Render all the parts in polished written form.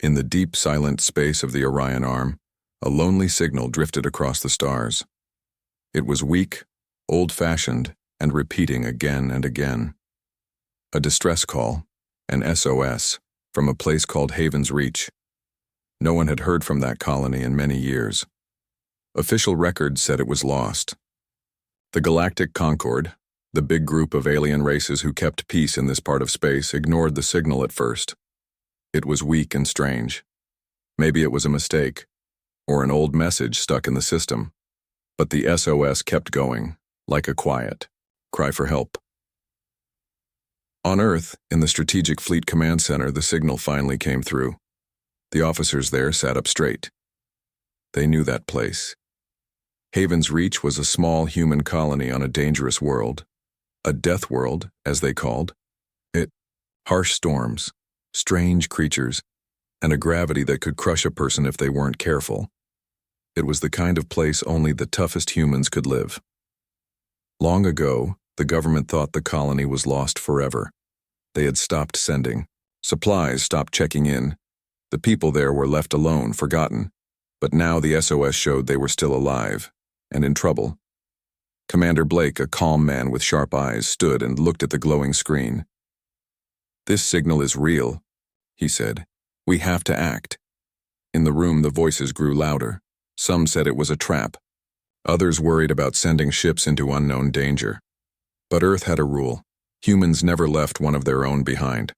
In the deep, silent space of the Orion Arm, a lonely signal drifted across the stars. It was weak, old-fashioned, and repeating again and again. A distress call, an SOS, from a place called Haven's Reach. No one had heard from that colony in many years. Official records said it was lost. The Galactic Concord, the big group of alien races who kept peace in this part of space, ignored the signal at first. It was weak and strange. Maybe it was a mistake, or an old message stuck in the system. But the SOS kept going, like a quiet cry for help. On Earth, in the Strategic Fleet Command Center, the signal finally came through. The officers there sat up straight. They knew that place. Haven's Reach was a small human colony on a dangerous world. A death world, as they called it. Harsh storms, strange creatures, and a gravity that could crush a person if they weren't careful. It was the kind of place only the toughest humans could live. Long ago, the government thought the colony was lost forever. They had stopped sending. Supplies stopped checking in. The people there were left alone, forgotten. But now the SOS showed they were still alive, and in trouble. Commander Blake, a calm man with sharp eyes, stood and looked at the glowing screen. "This signal is real," he said. "We have to act." In the room, the voices grew louder. Some said it was a trap. Others worried about sending ships into unknown danger. But Earth had a rule. Humans never left one of their own behind.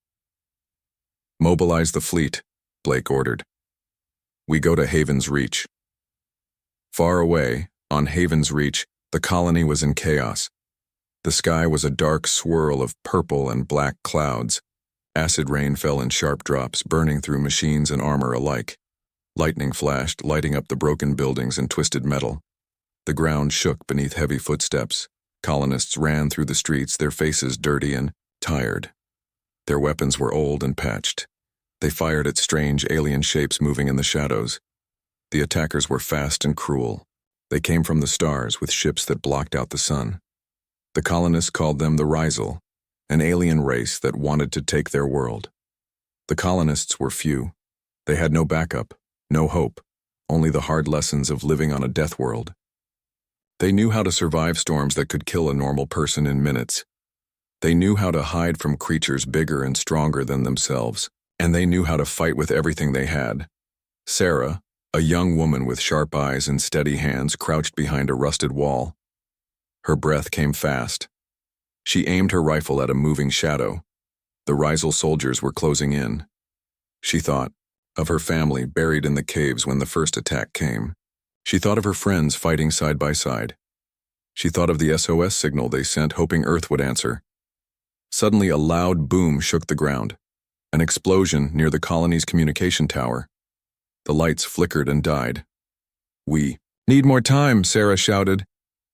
"Mobilize the fleet," Blake ordered. "We go to Haven's Reach." Far away, on Haven's Reach, the colony was in chaos. The sky was a dark swirl of purple and black clouds. Acid rain fell in sharp drops, burning through machines and armor alike. Lightning flashed, lighting up the broken buildings and twisted metal. The ground shook beneath heavy footsteps. Colonists ran through the streets, their faces dirty and tired. Their weapons were old and patched. They fired at strange alien shapes moving in the shadows. The attackers were fast and cruel. They came from the stars with ships that blocked out the sun. The colonists called them the Rizal, an alien race that wanted to take their world. The colonists were few. They had no backup, no hope, only the hard lessons of living on a death world. They knew how to survive storms that could kill a normal person in minutes. They knew how to hide from creatures bigger and stronger than themselves, and they knew how to fight with everything they had. Sarah, a young woman with sharp eyes and steady hands, crouched behind a rusted wall. Her breath came fast. She aimed her rifle at a moving shadow. The Rizal soldiers were closing in. She thought of her family buried in the caves when the first attack came. She thought of her friends fighting side by side. She thought of the SOS signal they sent, hoping Earth would answer. Suddenly, a loud boom shook the ground. An explosion near the colony's communication tower. The lights flickered and died. "We need more time," Sarah shouted.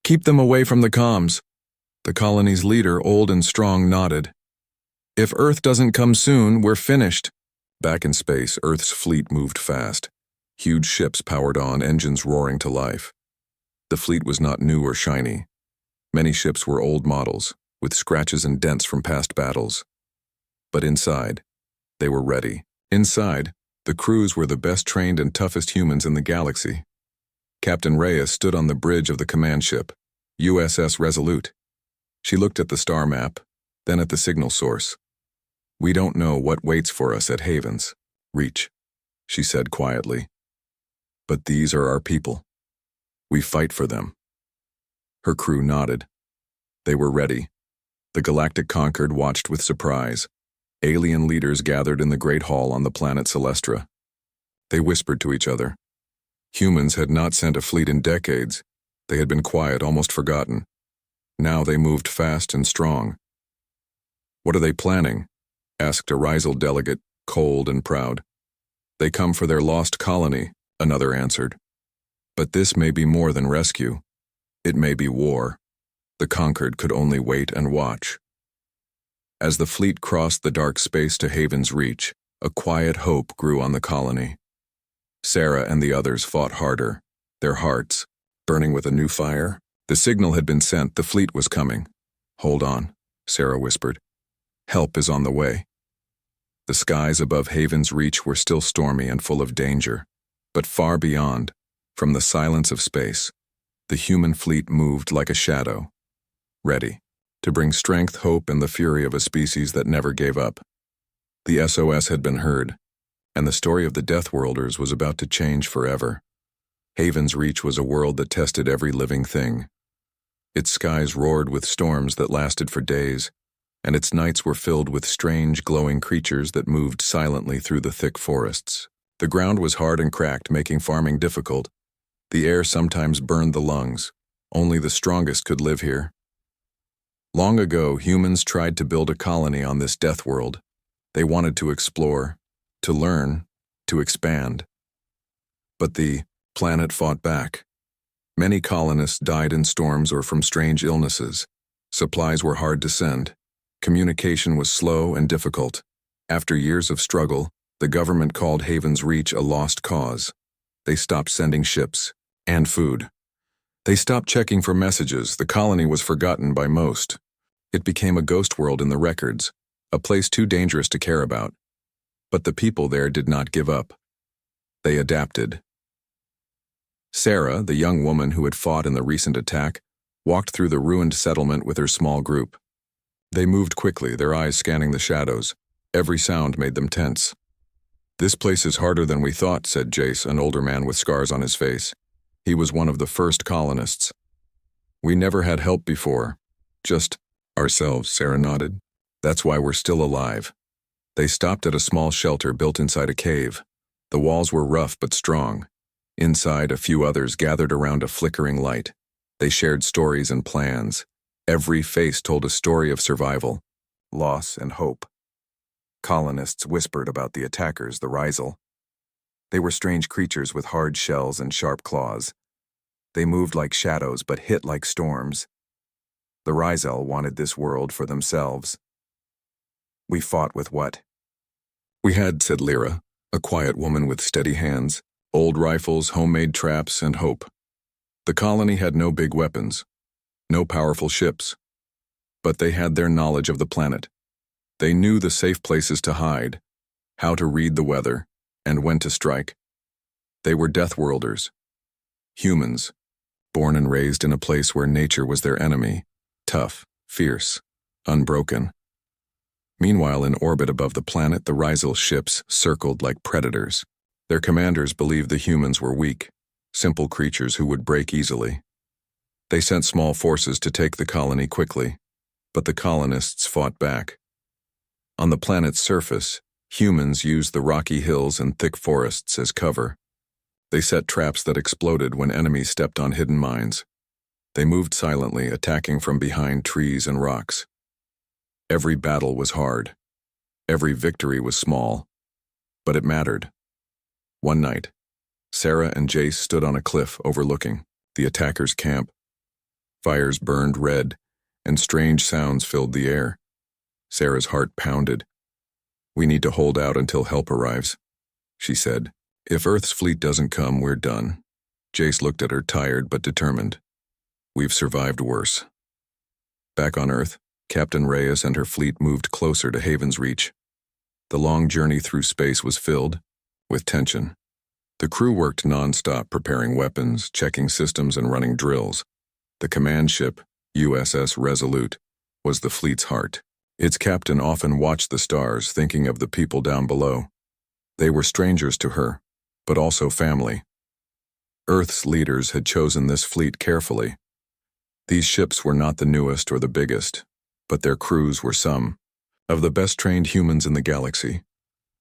"Keep them away from the comms." The colony's leader, old and strong, nodded. "If Earth doesn't come soon, we're finished." Back in space, Earth's fleet moved fast. Huge ships powered on, engines roaring to life. The fleet was not new or shiny. Many ships were old models, with scratches and dents from past battles. But inside, they were ready. Inside, the crews were the best trained and toughest humans in the galaxy. Captain Reyes stood on the bridge of the command ship, USS Resolute. She looked at the star map, then at the signal source. "We don't know what waits for us at Haven's Reach," she said quietly. "But these are our people. We fight for them." Her crew nodded. They were ready. The Galactic Concord watched with surprise. Alien leaders gathered in the Great Hall on the planet Celestra. They whispered to each other. Humans had not sent a fleet in decades. They had been quiet, almost forgotten. Now they moved fast and strong. "What are they planning?" asked a Rizal delegate, cold and proud. "They come for their lost colony," another answered. "But this may be more than rescue. It may be war." The Concord could only wait and watch. As the fleet crossed the dark space to Haven's Reach, a quiet hope grew on the colony. Sarah and the others fought harder, their hearts burning with a new fire. The signal had been sent, the fleet was coming. "Hold on," Sarah whispered. "Help is on the way." The skies above Haven's Reach were still stormy and full of danger, but far beyond, from the silence of space, the human fleet moved like a shadow, ready to bring strength, hope, and the fury of a species that never gave up. The SOS had been heard, and the story of the Deathworlders was about to change forever. Haven's Reach was a world that tested every living thing. Its skies roared with storms that lasted for days, and its nights were filled with strange, glowing creatures that moved silently through the thick forests. The ground was hard and cracked, making farming difficult. The air sometimes burned the lungs. Only the strongest could live here. Long ago, humans tried to build a colony on this death world. They wanted to explore, to learn, to expand. But the planet fought back. Many colonists died in storms or from strange illnesses. Supplies were hard to send. Communication was slow and difficult. After years of struggle, the government called Haven's Reach a lost cause. They stopped sending ships and food. They stopped checking for messages. The colony was forgotten by most. It became a ghost world in the records, a place too dangerous to care about. But the people there did not give up. They adapted. Sarah, the young woman who had fought in the recent attack, walked through the ruined settlement with her small group. They moved quickly, their eyes scanning the shadows. Every sound made them tense. "This place is harder than we thought," said Jace, an older man with scars on his face. He was one of the first colonists. "We never had help before. Just ourselves," Sarah nodded. "That's why we're still alive." They stopped at a small shelter built inside a cave. The walls were rough but strong. Inside, a few others gathered around a flickering light. They shared stories and plans. Every face told a story of survival, loss, and hope. Colonists whispered about the attackers, the Rizal. They were strange creatures with hard shells and sharp claws. They moved like shadows but hit like storms. The Rizal wanted this world for themselves. "We fought with what?" "We had," said Lyra, a quiet woman with steady hands, old rifles, homemade traps, and hope. The colony had no big weapons, no powerful ships, but they had their knowledge of the planet. They knew the safe places to hide, how to read the weather, and when to strike. They were Deathworlders, humans, born and raised in a place where nature was their enemy, tough, fierce, unbroken. Meanwhile, in orbit above the planet, the Rizal ships circled like predators. Their commanders believed the humans were weak, simple creatures who would break easily. They sent small forces to take the colony quickly, but the colonists fought back. On the planet's surface, humans used the rocky hills and thick forests as cover. They set traps that exploded when enemies stepped on hidden mines. They moved silently, attacking from behind trees and rocks. Every battle was hard. Every victory was small, but it mattered. One night, Sarah and Jace stood on a cliff overlooking the attackers' camp. Fires burned red, and strange sounds filled the air. Sarah's heart pounded. "We need to hold out until help arrives," she said. "If Earth's fleet doesn't come, we're done." Jace looked at her, tired but determined. "We've survived worse." Back on Earth, Captain Reyes and her fleet moved closer to Haven's Reach. The long journey through space was filled with tension. The crew worked non-stop, preparing weapons, checking systems, and running drills. The command ship, USS Resolute, was the fleet's heart. Its captain often watched the stars, thinking of the people down below. They were strangers to her, but also family. Earth's leaders had chosen this fleet carefully. These ships were not the newest or the biggest, but their crews were some of the best-trained humans in the galaxy.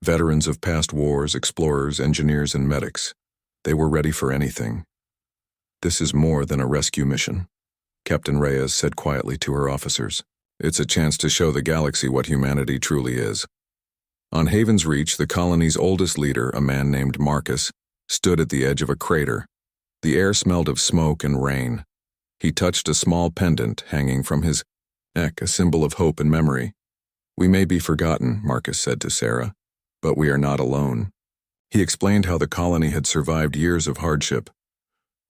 Veterans of past wars, explorers, engineers, and medics. They were ready for anything. "This is more than a rescue mission," Captain Reyes said quietly to her officers. "It's a chance to show the galaxy what humanity truly is." On Haven's Reach, the colony's oldest leader, a man named Marcus, stood at the edge of a crater. The air smelled of smoke and rain. He touched a small pendant hanging from his neck, a symbol of hope and memory. "We may be forgotten," Marcus said to Sarah, "but we are not alone." He explained how the colony had survived years of hardship.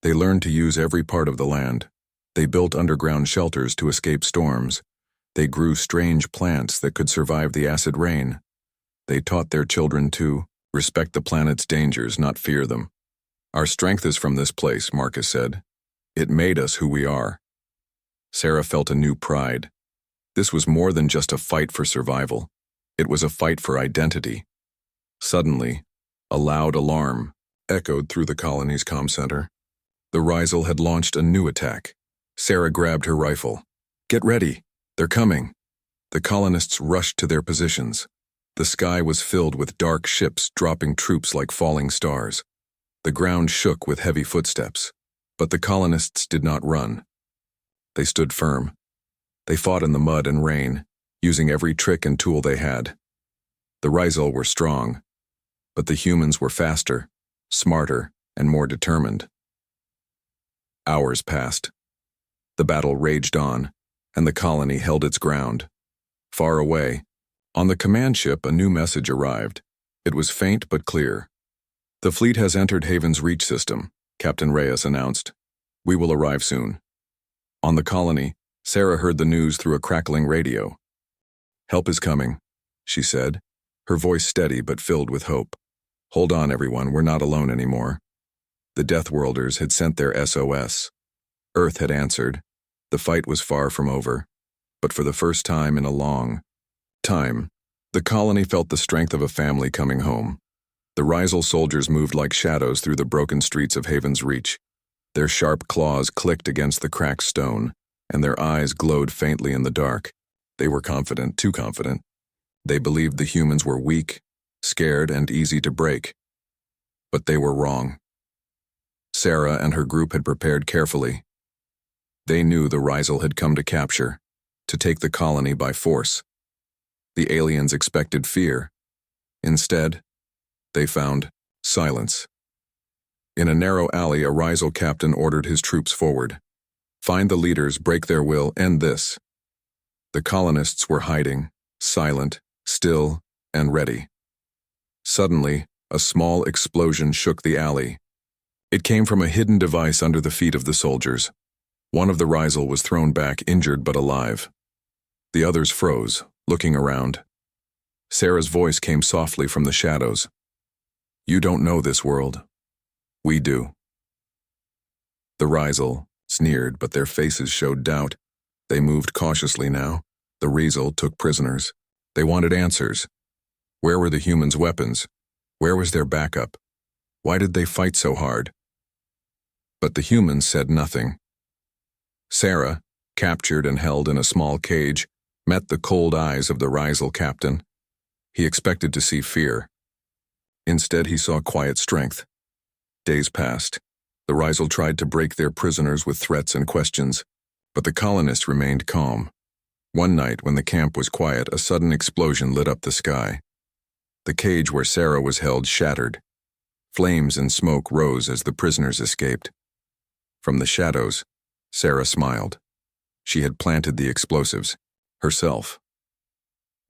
They learned to use every part of the land. They built underground shelters to escape storms. They grew strange plants that could survive the acid rain. They taught their children to respect the planet's dangers, not fear them. Our strength is from this place, Marcus said. It made us who we are. Sarah felt a new pride. This was more than just a fight for survival. It was a fight for identity. Suddenly, a loud alarm echoed through the colony's comm center. The Rizal had launched a new attack. Sarah grabbed her rifle. Get ready. They're coming. The colonists rushed to their positions. The sky was filled with dark ships dropping troops like falling stars. The ground shook with heavy footsteps, but the colonists did not run. They stood firm. They fought in the mud and rain, using every trick and tool they had. The Rizal were strong, but the humans were faster, smarter, and more determined. Hours passed. The battle raged on, and the colony held its ground. Far away, on the command ship, a new message arrived. It was faint but clear. The fleet has entered Haven's reach system, Captain Reyes announced. We will arrive soon. On the colony, Sarah heard the news through a crackling radio. Help is coming, she said, her voice steady but filled with hope. Hold on, everyone, we're not alone anymore. The Deathworlders had sent their SOS. Earth had answered. The fight was far from over. But for the first time in a long time, the colony felt the strength of a family coming home. The Rizal soldiers moved like shadows through the broken streets of Haven's Reach. Their sharp claws clicked against the cracked stone, and their eyes glowed faintly in the dark. They were confident, too confident. They believed the humans were weak, scared, and easy to break. But they were wrong. Sarah and her group had prepared carefully. They knew the Rizal had come to capture, to take the colony by force. The aliens expected fear. Instead, they found silence. In a narrow alley, a Rizal captain ordered his troops forward. Find the leaders, break their will, end this. The colonists were hiding, silent, still, and ready. Suddenly, a small explosion shook the alley. It came from a hidden device under the feet of the soldiers. One of the Rizal was thrown back, injured but alive. The others froze, looking around. Sarah's voice came softly from the shadows. You don't know this world. We do. The Rizal sneered, but their faces showed doubt. They moved cautiously now. The Rizal took prisoners. They wanted answers. Where were the humans' weapons? Where was their backup? Why did they fight so hard? But the humans said nothing. Sarah, captured and held in a small cage, met the cold eyes of the Rizal captain. He expected to see fear. Instead, he saw quiet strength. Days passed. The Rizal tried to break their prisoners with threats and questions, but the colonists remained calm. One night, when the camp was quiet, a sudden explosion lit up the sky. The cage where Sarah was held shattered. Flames and smoke rose as the prisoners escaped. From the shadows, Sarah smiled. She had planted the explosives, herself.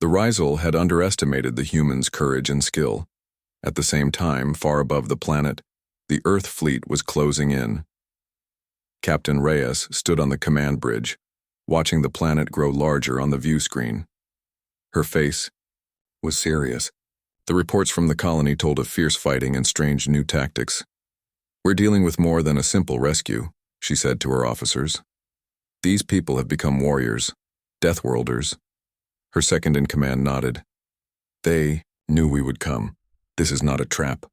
The Rizal had underestimated the humans' courage and skill. At the same time, far above the planet, the Earth fleet was closing in. Captain Reyes stood on the command bridge, watching the planet grow larger on the view screen. Her face was serious. The reports from the colony told of fierce fighting and strange new tactics. We're dealing with more than a simple rescue, she said to her officers. These people have become warriors, Deathworlders. Her second-in-command nodded. They knew we would come. This is not a trap.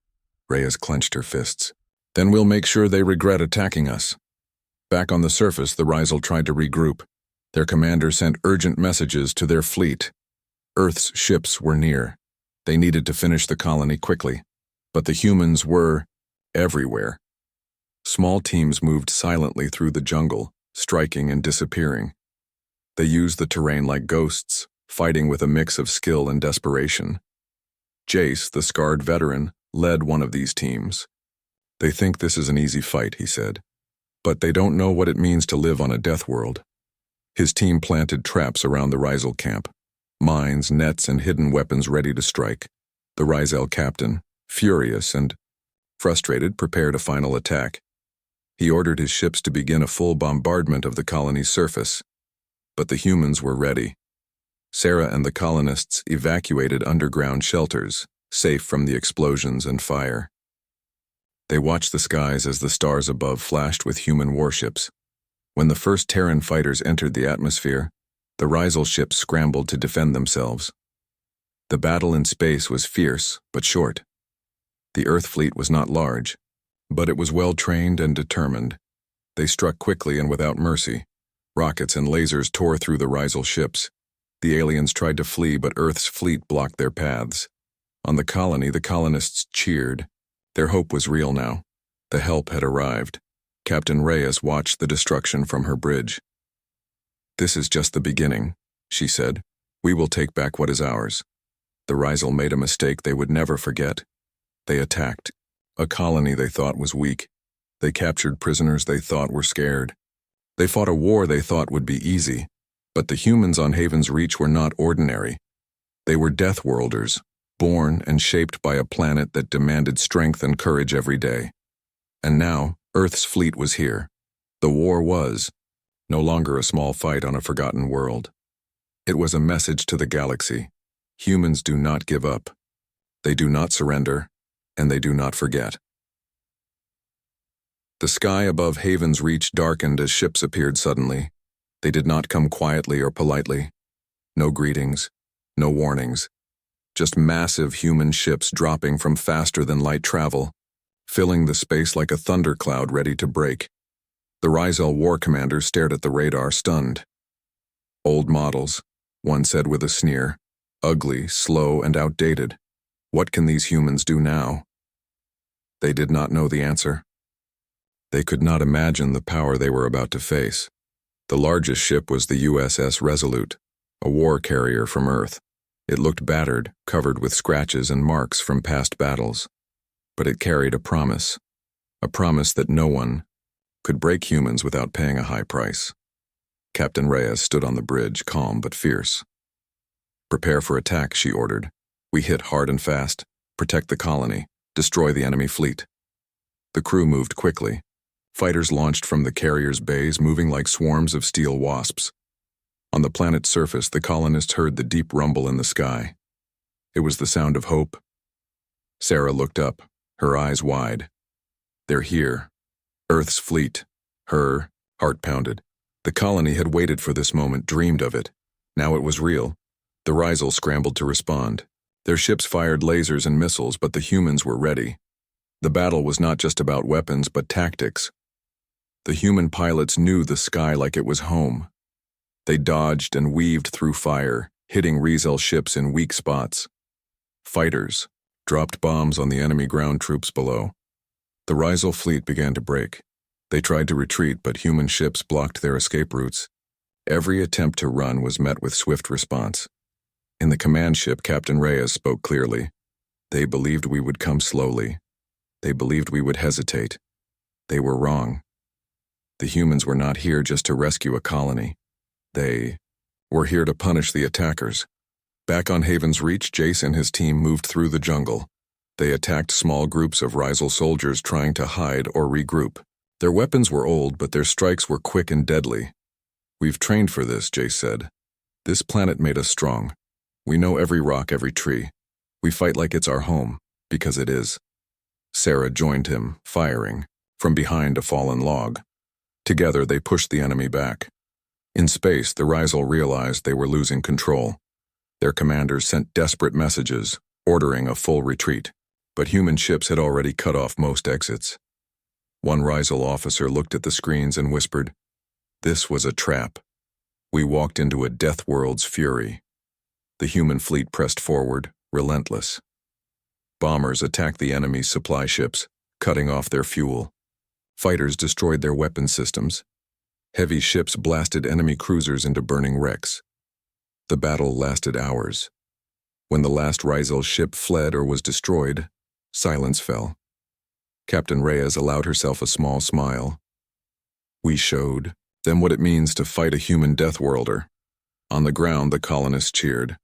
Reyes clenched her fists. Then we'll make sure they regret attacking us. Back on the surface, the Rizal tried to regroup. Their commander sent urgent messages to their fleet. Earth's ships were near. They needed to finish the colony quickly. But the humans were everywhere. Small teams moved silently through the jungle, striking and disappearing. They used the terrain like ghosts, fighting with a mix of skill and desperation. Jace, the scarred veteran, led one of these teams. They think this is an easy fight, he said. But they don't know what it means to live on a death world. His team planted traps around the Rizal camp. Mines, nets, and hidden weapons ready to strike. The Rizal captain, furious and frustrated, prepared a final attack. He ordered his ships to begin a full bombardment of the colony's surface. But the humans were ready. Sarah and the colonists evacuated underground shelters, safe from the explosions and fire. They watched the skies as the stars above flashed with human warships. When the first Terran fighters entered the atmosphere, the Rizal ships scrambled to defend themselves. The battle in space was fierce, but short. The Earth fleet was not large, but it was well-trained and determined. They struck quickly and without mercy. Rockets and lasers tore through the Rizal ships. The aliens tried to flee, but Earth's fleet blocked their paths. On the colony, the colonists cheered. Their hope was real now. The help had arrived. Captain Reyes watched the destruction from her bridge. "This is just the beginning," she said. "We will take back what is ours." The Rizal made a mistake they would never forget. They attacked a colony they thought was weak. They captured prisoners they thought were scared. They fought a war they thought would be easy. But the humans on Haven's Reach were not ordinary. They were Deathworlders, born and shaped by a planet that demanded strength and courage every day. And now, Earth's fleet was here. The war was no longer a small fight on a forgotten world. It was a message to the galaxy. Humans do not give up. They do not surrender, and they do not forget. The sky above Haven's Reach darkened as ships appeared suddenly. They did not come quietly or politely. No greetings, no warnings. Just massive human ships dropping from faster-than-light travel, filling the space like a thundercloud ready to break. The Rizal war commander stared at the radar, stunned. "Old models," one said with a sneer. "Ugly, slow, and outdated. What can these humans do now?" They did not know the answer. They could not imagine the power they were about to face. The largest ship was the USS Resolute, a war carrier from Earth. It looked battered, covered with scratches and marks from past battles. But it carried a promise that no one could break humans without paying a high price. Captain Reyes stood on the bridge, calm but fierce. "Prepare for attack," she ordered. "We hit hard and fast, protect the colony, destroy the enemy fleet." The crew moved quickly. Fighters launched from the carrier's bays, moving like swarms of steel wasps. On the planet's surface, the colonists heard the deep rumble in the sky. It was the sound of hope. Sarah looked up, her eyes wide. "They're here. Earth's fleet." Her heart pounded. The colony had waited for this moment, dreamed of it. Now it was real. The Rizal scrambled to respond. Their ships fired lasers and missiles, but the humans were ready. The battle was not just about weapons, but tactics. The human pilots knew the sky like it was home. They dodged and weaved through fire, hitting Rizal ships in weak spots. Fighters dropped bombs on the enemy ground troops below. The Rizal fleet began to break. They tried to retreat, but human ships blocked their escape routes. Every attempt to run was met with swift response. In the command ship, Captain Reyes spoke clearly. "They believed we would come slowly. They believed we would hesitate. They were wrong. The humans were not here just to rescue a colony. They were here to punish the attackers." Back on Haven's Reach, Jace and his team moved through the jungle. They attacked small groups of Rizal soldiers trying to hide or regroup. Their weapons were old, but their strikes were quick and deadly. "We've trained for this," Jace said. "This planet made us strong. We know every rock, every tree. We fight like it's our home, because it is." Sarah joined him, firing from behind a fallen log. Together, they pushed the enemy back. In space, the Rizal realized they were losing control. Their commanders sent desperate messages, ordering a full retreat, but human ships had already cut off most exits. One Rizal officer looked at the screens and whispered, "This was a trap. We walked into a death world's fury." The human fleet pressed forward, relentless. Bombers attacked the enemy's supply ships, cutting off their fuel. Fighters destroyed their weapon systems. Heavy ships blasted enemy cruisers into burning wrecks. The battle lasted hours. When the last Rizal ship fled or was destroyed, silence fell. Captain Reyes allowed herself a small smile. "We showed them what it means to fight a human Deathworlder." On the ground, the colonists cheered.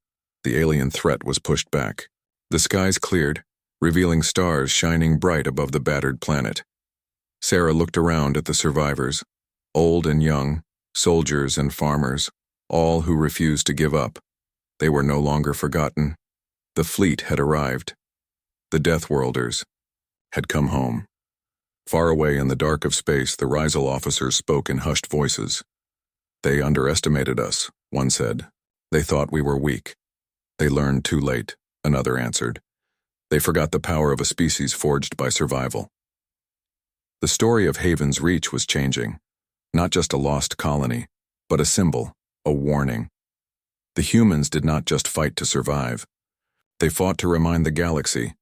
The alien threat was pushed back. The skies cleared, revealing stars shining bright above the battered planet. Sarah looked around at the survivors, old and young, soldiers and farmers, all who refused to give up. They were no longer forgotten. The fleet had arrived. The Deathworlders had come home. Far away in the dark of space, the Rysel officers spoke in hushed voices. They underestimated us, one said. They thought we were weak. They learned too late, another answered. They forgot the power of a species forged by survival. The story of Haven's Reach was changing. Not just a lost colony, but a symbol, a warning. The humans did not just fight to survive. They fought to remind the galaxy,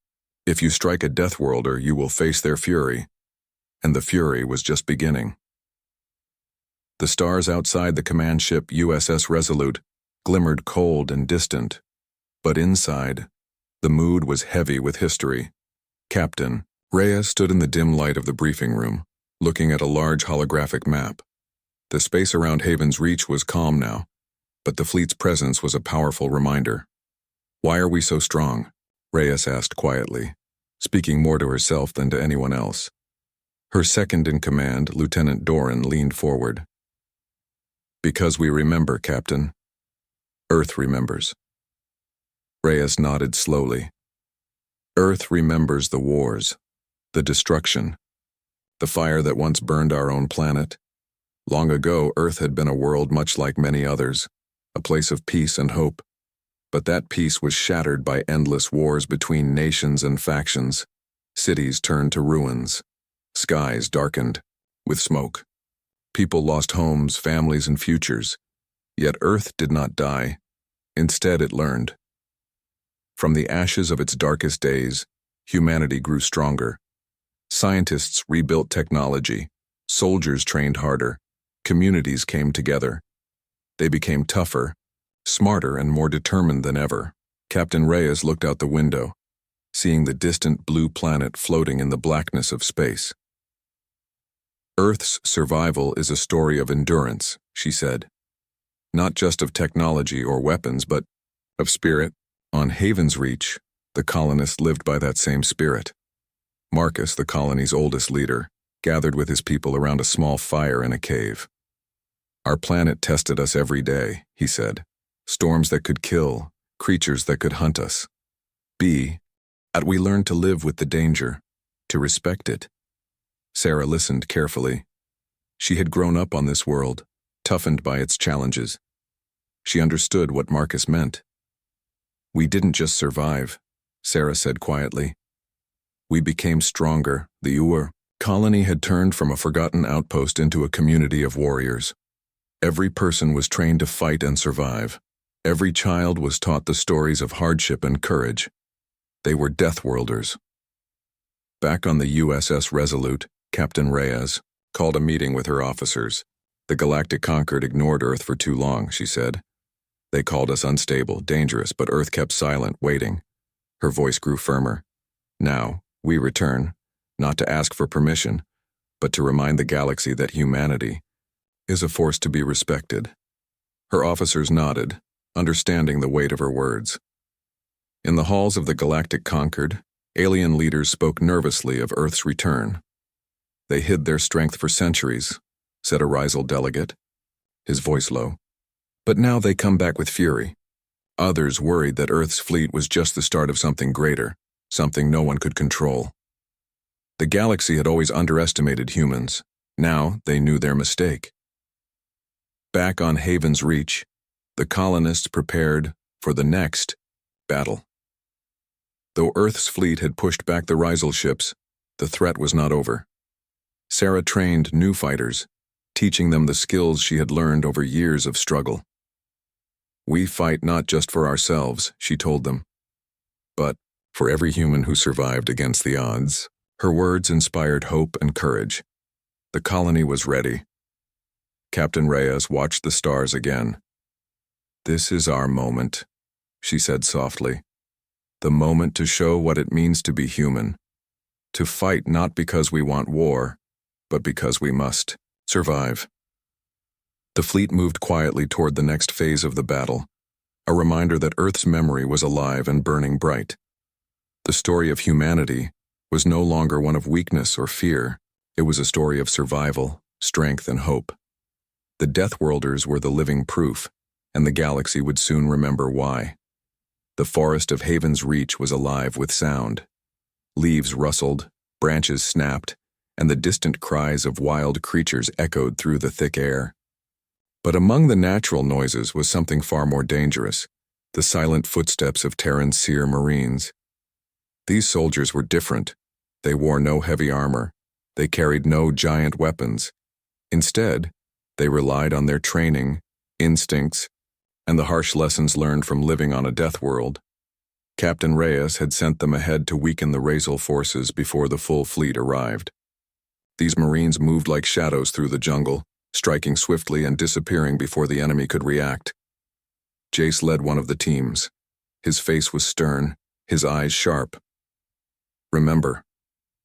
if you strike a Deathworlder, you will face their fury. And the fury was just beginning. The stars outside the command ship USS Resolute glimmered cold and distant, but inside, the mood was heavy with history. Captain Reyes stood in the dim light of the briefing room, looking at a large holographic map. The space around Haven's Reach was calm now, but the fleet's presence was a powerful reminder. Why are we so strong? Reyes asked quietly, speaking more to herself than to anyone else. Her second-in-command, Lieutenant Doran, leaned forward. Because we remember, Captain. Earth remembers. Reyes nodded slowly. Earth remembers the wars, the destruction, the fire that once burned our own planet. Long ago, Earth had been a world much like many others, a place of peace and hope. But that peace was shattered by endless wars between nations and factions. Cities turned to ruins. Skies darkened with smoke. People lost homes, families, and futures. Yet Earth did not die. Instead, it learned. From the ashes of its darkest days, humanity grew stronger. Scientists rebuilt technology. Soldiers trained harder. Communities came together. They became tougher, smarter, and more determined than ever. Captain Reyes looked out the window, seeing the distant blue planet floating in the blackness of space. Earth's survival is a story of endurance, she said. Not just of technology or weapons, but of spirit. On Haven's Reach, the colonists lived by that same spirit. Marcus, the colony's oldest leader, gathered with his people around a small fire in a cave. Our planet tested us every day, he said. Storms that could kill, creatures that could hunt us. We learned to live with the danger, to respect it. Sarah listened carefully. She had grown up on this world, toughened by its challenges. She understood what Marcus meant. We didn't just survive, Sarah said quietly. We became stronger. The Ur colony had turned from a forgotten outpost into a community of warriors. Every person was trained to fight and survive. Every child was taught the stories of hardship and courage. They were Deathworlders. Back on the USS Resolute, Captain Reyes called a meeting with her officers. The Galactic Concord ignored Earth for too long, she said. They called us unstable, dangerous, but Earth kept silent, waiting. Her voice grew firmer. Now, we return, not to ask for permission, but to remind the galaxy that humanity is a force to be respected. Her officers nodded, understanding the weight of her words. In the halls of the Galactic Concord, alien leaders spoke nervously of Earth's return. They hid their strength for centuries, said a Rysel delegate, his voice low. But now they come back with fury. Others worried that Earth's fleet was just the start of something greater, something no one could control. The galaxy had always underestimated humans. Now they knew their mistake. Back on Haven's Reach, the colonists prepared for the next battle. Though Earth's fleet had pushed back the Rysel ships, the threat was not over. Sarah trained new fighters, teaching them the skills she had learned over years of struggle. We fight not just for ourselves, she told them, but for every human who survived against the odds. Her words inspired hope and courage. The colony was ready. Captain Reyes watched the stars again. This is our moment, she said softly. The moment to show what it means to be human. To fight not because we want war, but because we must survive. The fleet moved quietly toward the next phase of the battle, a reminder that Earth's memory was alive and burning bright. The story of humanity was no longer one of weakness or fear. It was a story of survival, strength, and hope. The Deathworlders were the living proof, and the galaxy would soon remember why. The forest of Haven's Reach was alive with sound. Leaves rustled, branches snapped, and the distant cries of wild creatures echoed through the thick air. But among the natural noises was something far more dangerous: the silent footsteps of Terran's seer Marines. These soldiers were different. They wore no heavy armor. They carried no giant weapons. Instead, they relied on their training, instincts, and the harsh lessons learned from living on a death world. Captain Reyes had sent them ahead to weaken the Razal forces before the full fleet arrived. These Marines moved like shadows through the jungle, striking swiftly and disappearing before the enemy could react. Jace led one of the teams. His face was stern, his eyes sharp. "Remember,"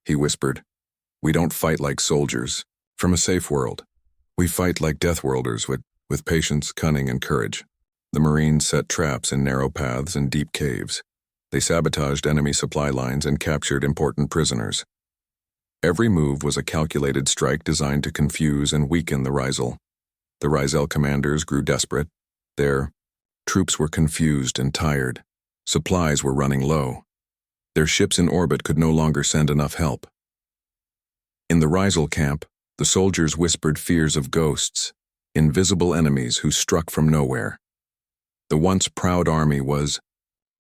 he whispered, "we don't fight like soldiers from a safe world. We fight like Deathworlders with patience, cunning, and courage." The Marines set traps in narrow paths and deep caves. They sabotaged enemy supply lines and captured important prisoners. Every move was a calculated strike designed to confuse and weaken the Rizal. The Rizal commanders grew desperate. Their troops were confused and tired. Supplies were running low. Their ships in orbit could no longer send enough help. In the Rizal camp, the soldiers whispered fears of ghosts, invisible enemies who struck from nowhere. The once proud army was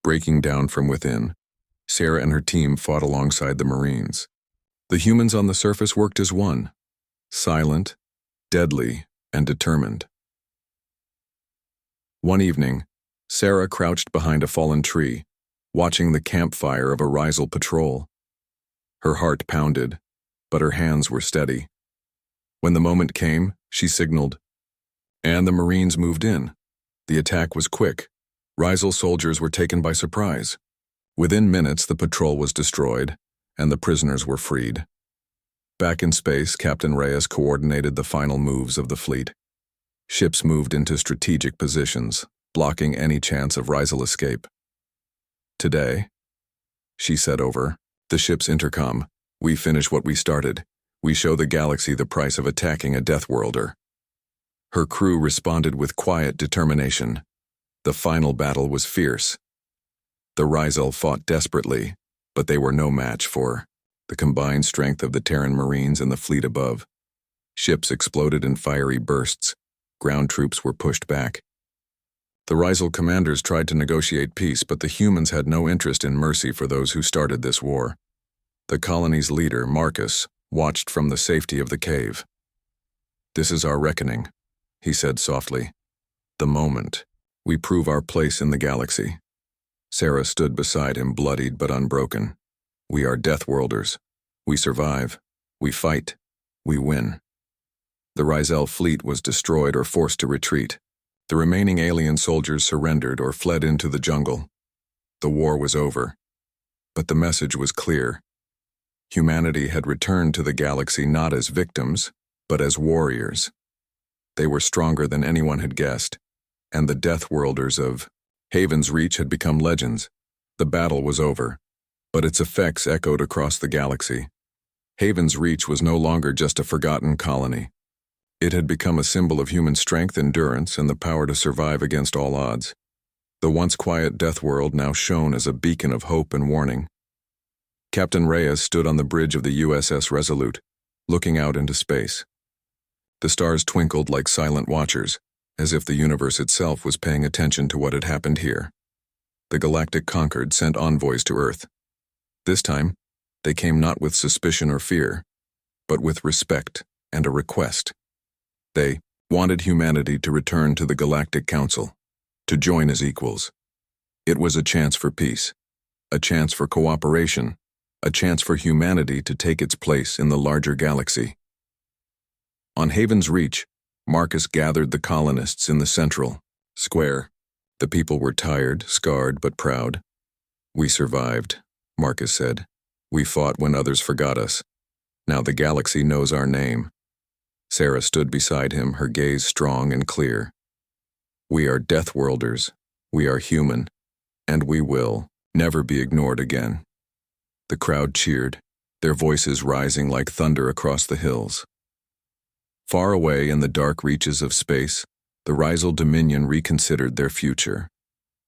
breaking down from within. Sarah and her team fought alongside the Marines. The humans on the surface worked as one, silent, deadly, and determined. One evening, Sarah crouched behind a fallen tree, watching the campfire of a Rizal patrol. Her heart pounded, but her hands were steady. When the moment came, she signaled, and the Marines moved in. The attack was quick. Rizal soldiers were taken by surprise. Within minutes, the patrol was destroyed, and the prisoners were freed. Back in space, Captain Reyes coordinated the final moves of the fleet. Ships moved into strategic positions, blocking any chance of Rizal escape. "Today," she said over the ship's intercom, "we finish what we started. We show the galaxy the price of attacking a Deathworlder." Her crew responded with quiet determination. The final battle was fierce. The Rizal fought desperately, but they were no match for the combined strength of the Terran Marines and the fleet above. Ships exploded in fiery bursts. Ground troops were pushed back. The Rizal commanders tried to negotiate peace, but the humans had no interest in mercy for those who started this war. The colony's leader, Marcus, watched from the safety of the cave. "This is our reckoning," he said softly. "The moment we prove our place in the galaxy." Sarah stood beside him, bloodied but unbroken. "We are Deathworlders. We survive. We fight. We win." The Rizal fleet was destroyed or forced to retreat. The remaining alien soldiers surrendered or fled into the jungle. The war was over. But the message was clear. Humanity had returned to the galaxy not as victims, but as warriors. They were stronger than anyone had guessed, and the Deathworlders of Haven's Reach had become legends. The battle was over, but its effects echoed across the galaxy. Haven's Reach was no longer just a forgotten colony. It had become a symbol of human strength, endurance, and the power to survive against all odds. The once quiet Deathworld now shone as a beacon of hope and warning. Captain Reyes stood on the bridge of the USS Resolute, looking out into space. The stars twinkled like silent watchers, as if the universe itself was paying attention to what had happened here. The Galactic Concord sent envoys to Earth. This time, they came not with suspicion or fear, but with respect and a request. They wanted humanity to return to the Galactic Council, to join as equals. It was a chance for peace, a chance for cooperation, a chance for humanity to take its place in the larger galaxy. On Haven's Reach, Marcus gathered the colonists in the central square. The people were tired, scarred, but proud. "We survived," Marcus said. "We fought when others forgot us. Now the galaxy knows our name." Sarah stood beside him, her gaze strong and clear. "We are Deathworlders. We are human. And we will never be ignored again." The crowd cheered, their voices rising like thunder across the hills. Far away in the dark reaches of space, The Rizal Dominion reconsidered their future.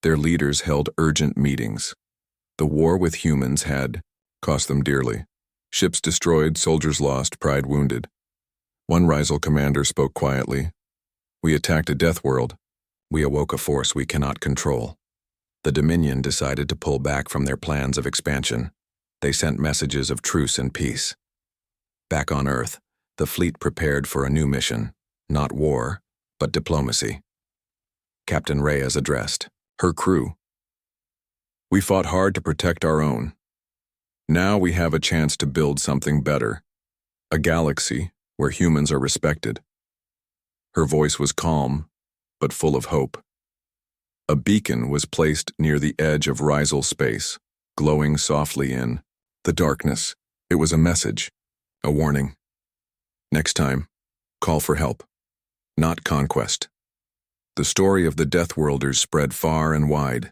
Their leaders held urgent meetings. The war with humans had cost them dearly. Ships destroyed, soldiers lost, pride wounded. One Rizal commander spoke quietly. "We attacked a death world. We awoke a force we cannot control." The Dominion decided to pull back from their plans of expansion. They sent messages of truce and peace. Back on Earth, the fleet prepared for a new mission, not war, but diplomacy. Captain Reyes addressed her crew. "We fought hard to protect our own. Now we have a chance to build something better, a galaxy where humans are respected." Her voice was calm, but full of hope. A beacon was placed near the edge of Rizal space, glowing softly in the darkness. It was a message, a warning. Next time, call for help, not conquest. The story of the Deathworlders spread far and wide.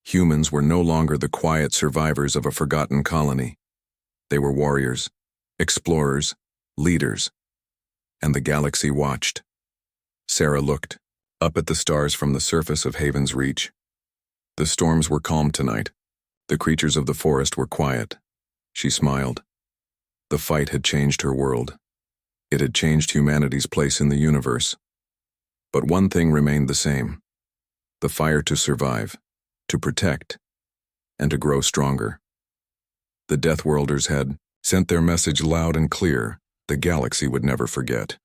Humans were no longer the quiet survivors of a forgotten colony. They were warriors, explorers, leaders. And the galaxy watched. Sarah looked up at the stars from the surface of Haven's Reach. The storms were calm tonight. The creatures of the forest were quiet. She smiled. The fight had changed her world. It had changed humanity's place in the universe. But one thing remained the same: the fire to survive, to protect, and to grow stronger. The Deathworlders had sent their message loud and clear. The galaxy would never forget.